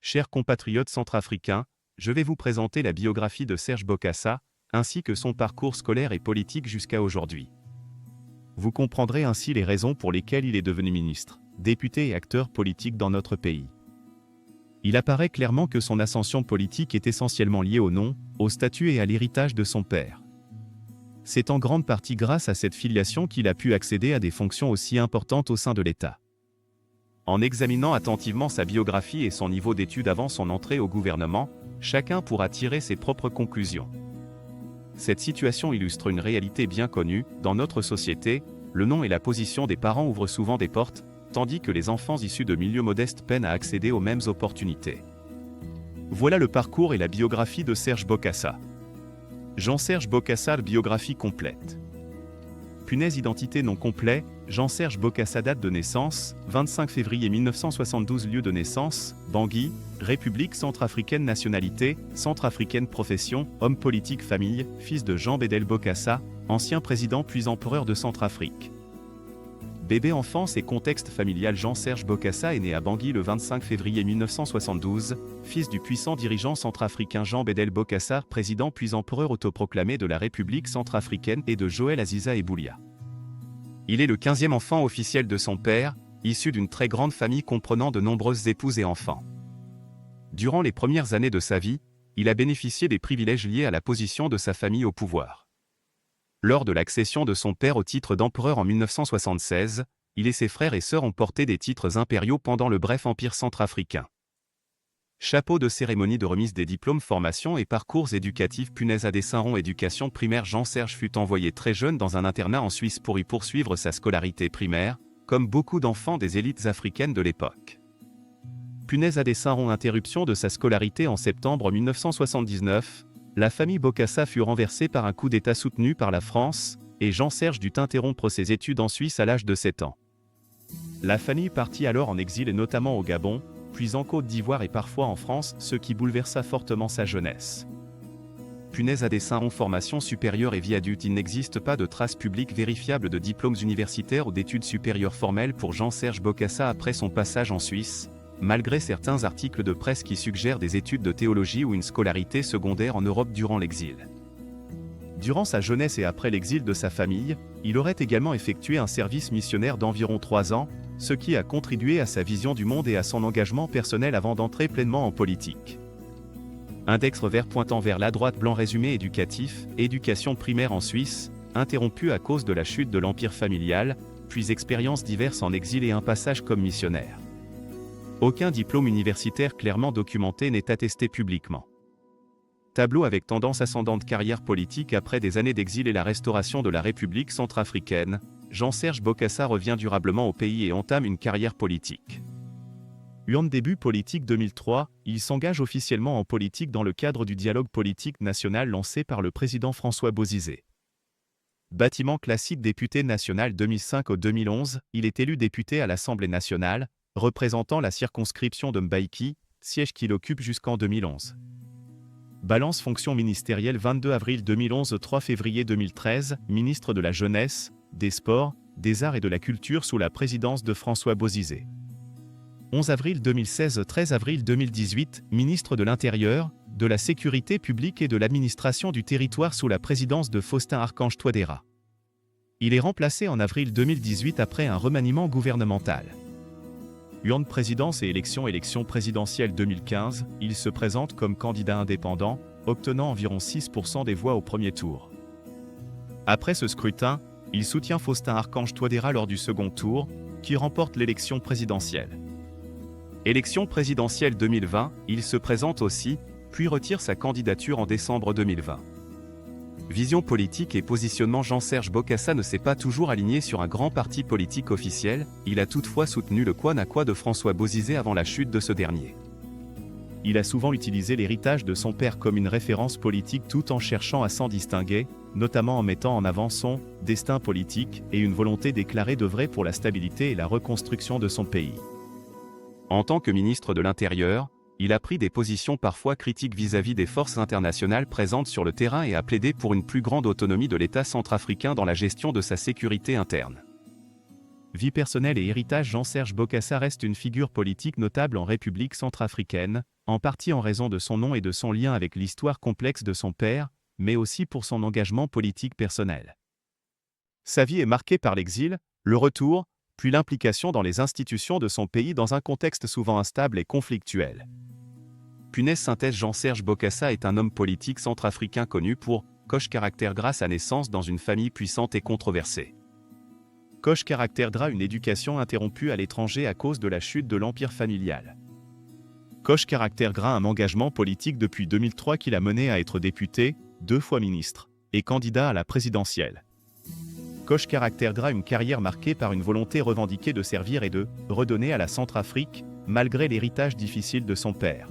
Chers compatriotes centrafricains, je vais vous présenter la biographie de Serge Bokassa, ainsi que son parcours scolaire et politique jusqu'à aujourd'hui. Vous comprendrez ainsi les raisons pour lesquelles il est devenu ministre, député et acteur politique dans notre pays. Il apparaît clairement que son ascension politique est essentiellement liée au nom, au statut et à l'héritage de son père. C'est en grande partie grâce à cette filiation qu'il a pu accéder à des fonctions aussi importantes au sein de l'État. En examinant attentivement sa biographie et son niveau d'études avant son entrée au gouvernement, chacun pourra tirer ses propres conclusions. Cette situation illustre une réalité bien connue. Dans notre société, le nom et la position des parents ouvrent souvent des portes, tandis que les enfants issus de milieux modestes peinent à accéder aux mêmes opportunités. Voilà le parcours et la biographie de Serge Bokassa. Jean-Serge Bokassa, biographie complète. Punaise, identité nom complet, Jean-Serge Bokassa, date de naissance, 25 février 1972, lieu de naissance, Bangui, République centrafricaine, nationalité, centrafricaine, profession, homme politique, famille, fils de Jean Bédel Bokassa, ancien président puis empereur de Centrafrique. Bébé, enfance et contexte familial. Jean-Serge Bokassa est né à Bangui le 25 février 1972, fils du puissant dirigeant centrafricain Jean Bédel Bokassa, président puis empereur autoproclamé de la République centrafricaine, et de Joël Aziza Eboulia. Il est le 15e enfant officiel de son père, issu d'une très grande famille comprenant de nombreuses épouses et enfants. Durant les premières années de sa vie, il a bénéficié des privilèges liés à la position de sa famille au pouvoir. Lors de l'accession de son père au titre d'empereur en 1976, il et ses frères et sœurs ont porté des titres impériaux pendant le bref empire centrafricain. Chapeau de cérémonie de remise des diplômes, formation et parcours éducatifs. Punaise, à Dessin-Rond, éducation primaire. Jean-Serge fut envoyé très jeune dans un internat en Suisse pour y poursuivre sa scolarité primaire, comme beaucoup d'enfants des élites africaines de l'époque. Punaise, à Dessin-Rond, interruption de sa scolarité en septembre 1979. La famille Bokassa fut renversée par un coup d'État soutenu par la France, et Jean-Serge dut interrompre ses études en Suisse à l'âge de 7 ans. La famille partit alors en exil et notamment au Gabon, puis en Côte d'Ivoire et parfois en France, ce qui bouleversa fortement sa jeunesse. Punaise, à Dessin-Rond, formation supérieure et vie adulte. Il n'existe pas de traces publiques vérifiables de diplômes universitaires ou d'études supérieures formelles pour Jean-Serge Bokassa après son passage en Suisse, malgré certains articles de presse qui suggèrent des études de théologie ou une scolarité secondaire en Europe durant l'exil. Durant sa jeunesse et après l'exil de sa famille, il aurait également effectué un service missionnaire d'environ 3 ans, ce qui a contribué à sa vision du monde et à son engagement personnel avant d'entrer pleinement en politique. Index revers pointant vers la droite, blanc. Résumé éducatif, éducation primaire en Suisse, interrompue à cause de la chute de l'empire familial, puis expériences diverses en exil et un passage comme missionnaire. Aucun diplôme universitaire clairement documenté n'est attesté publiquement. Tableau avec tendance ascendante. Carrière politique. Après des années d'exil et la restauration de la République centrafricaine, Jean-Serge Bokassa revient durablement au pays et entame une carrière politique. Début politique 2003, il s'engage officiellement en politique dans le cadre du dialogue politique national lancé par le président François Bozizé. Bâtiment classique. Député national 2005 au 2011, il est élu député à l'Assemblée nationale, représentant la circonscription de Mbaïki, siège qu'il occupe jusqu'en 2011. Balance fonction ministérielle. 22 avril 2011 – 3 février 2013, ministre de la Jeunesse, des Sports, des Arts et de la Culture sous la présidence de François Bozizé. 11 avril 2016 – 13 avril 2018, ministre de l'Intérieur, de la Sécurité publique et de l'Administration du territoire sous la présidence de Faustin Archange Touadéra. Il est remplacé en avril 2018 après un remaniement gouvernemental. Présidence et élection présidentielle 2015, il se présente comme candidat indépendant, obtenant environ 6% des voix au premier tour. Après ce scrutin, il soutient Faustin Archange Touadéra lors du second tour, qui remporte l'élection présidentielle. Élection présidentielle 2020, il se présente aussi, puis retire sa candidature en décembre 2020. Vision politique et positionnement. Jean-Serge Bokassa ne s'est pas toujours aligné sur un grand parti politique officiel, il a toutefois soutenu le quoi na quoi de François Bozizé avant la chute de ce dernier. Il a souvent utilisé l'héritage de son père comme une référence politique tout en cherchant à s'en distinguer, notamment en mettant en avant son destin politique et une volonté déclarée d'œuvrer pour la stabilité et la reconstruction de son pays. En tant que ministre de l'Intérieur, il a pris des positions parfois critiques vis-à-vis des forces internationales présentes sur le terrain et a plaidé pour une plus grande autonomie de l'État centrafricain dans la gestion de sa sécurité interne. Vie personnelle et héritage. Jean-Serge Bokassa reste une figure politique notable en République centrafricaine, en partie en raison de son nom et de son lien avec l'histoire complexe de son père, mais aussi pour son engagement politique personnel. Sa vie est marquée par l'exil, le retour, puis l'implication dans les institutions de son pays dans un contexte souvent instable et conflictuel. Punaise synthèse. Jean-Serge Bokassa est un homme politique centrafricain connu pour coche caractère gras. Sa naissance dans une famille puissante et controversée. Coche caractère gras. Une éducation interrompue à l'étranger à cause de la chute de l'empire familial. Coche caractère gras. Un engagement politique depuis 2003 qui l'a mené à être député, 2 fois ministre, et candidat à la présidentielle. Coche caractère gras. Une carrière marquée par une volonté revendiquée de servir et de redonner à la Centrafrique, malgré l'héritage difficile de son père.